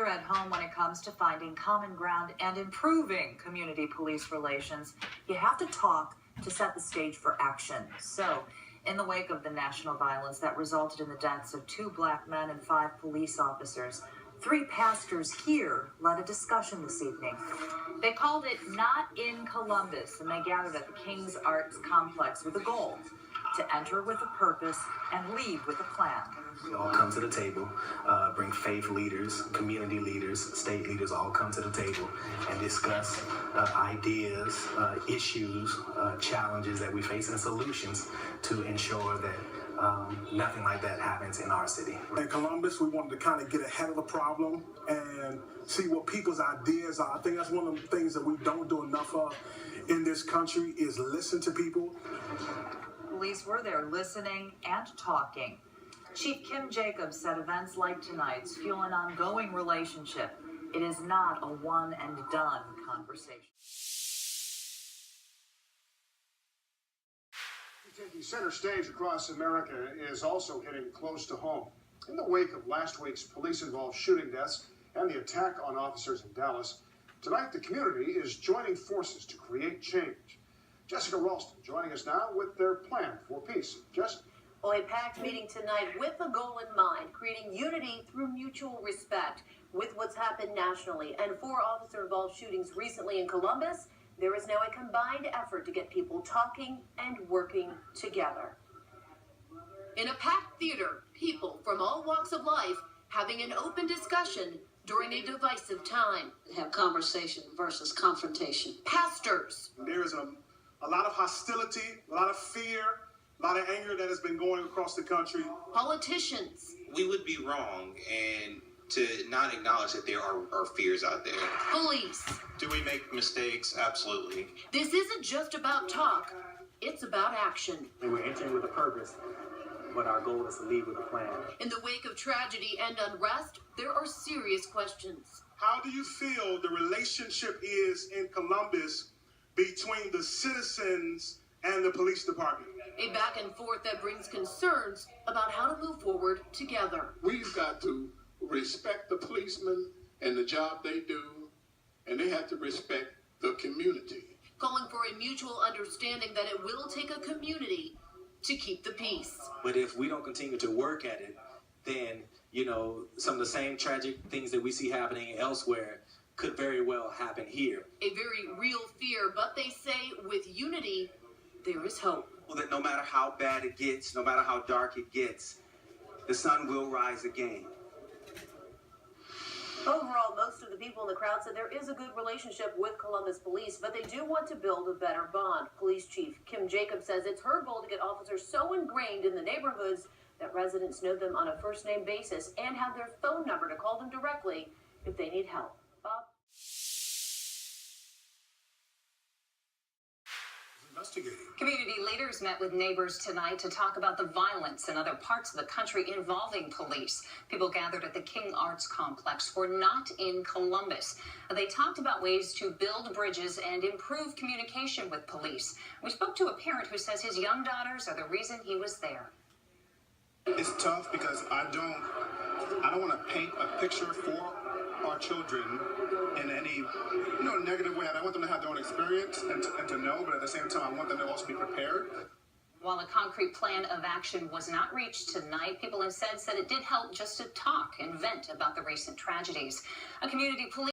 here at home when it comes to finding common ground and improving community police relations. You have to talk to set the stage for action. So, in the wake of the national violence that resulted in the deaths of 2 black men and 5 police officers, 3 pastors here led a discussion this evening. They called it Not in Columbus, and they gathered at the King's Arts Complex with a goal: to enter with a purpose and lead with a plan. We all come to the table, bring faith leaders, community leaders, state leaders, all come to the table and discuss ideas, issues, challenges that we face, and solutions to ensure that nothing like that happens in our city. In Columbus, we wanted to kind of get ahead of the problem and see what people's ideas are. I think that's one of the things that we don't do enough of in this country is listen to people. Police were there listening and talking. Chief Kim Jacobs said events like tonight's fuel an ongoing relationship. It is not a one and done conversation. Taking center stage across America is also hitting close to home. In the wake of last week's police-involved shooting deaths and the attack on officers in Dallas, tonight the community is joining forces to create change. Jessica Ralston joining us now with their plan for peace. Jess? Well, a packed meeting tonight with a goal in mind, creating unity through mutual respect with what's happened nationally. And 4 officer-involved shootings recently in Columbus, there is now a combined effort to get people talking and working together. In a packed theater, people from all walks of life having an open discussion during a divisive time. Have conversation versus confrontation. Pastors. There is a lot of hostility, a lot of fear, a lot of anger that has been going across the country. Politicians. We would be wrong and to not acknowledge that there are fears out there. Police. Do we make mistakes? Absolutely. This isn't just about talk, it's about action. And we're entering with a purpose, but our goal is to lead with a plan. In the wake of tragedy and unrest, there are serious questions. How do you feel the relationship is in Columbus between the citizens and the police department? A back and forth that brings concerns about how to move forward together. We've got to respect the policemen and the job they do, and they have to respect the community. Calling for a mutual understanding that it will take a community to keep the peace. But if we don't continue to work at it, then, some of the same tragic things that we see happening elsewhere could very well happen here. A very real fear, but they say with unity, there is hope. Well, that no matter how bad it gets, no matter how dark it gets, the sun will rise again. Overall, most of the people in the crowd said there is a good relationship with Columbus Police, but they do want to build a better bond. Police Chief Kim Jacobs says it's her goal to get officers so ingrained in the neighborhoods that residents know them on a first-name basis and have their phone number to call them directly if they need help. Bob? Community leaders met with neighbors tonight to talk about the violence in other parts of the country involving police. People gathered at the King Arts Complex for Not in Columbus. They talked about ways to build bridges and improve communication with police. We spoke to a parent who says his young daughters are the reason he was there. It's tough because I don't want to paint a picture for our children in any negative way. I want them to have their own experience and to know, but at the same time, I want them to also be prepared. While a concrete plan of action was not reached tonight, people instead said it did help just to talk and vent about the recent tragedies. A community police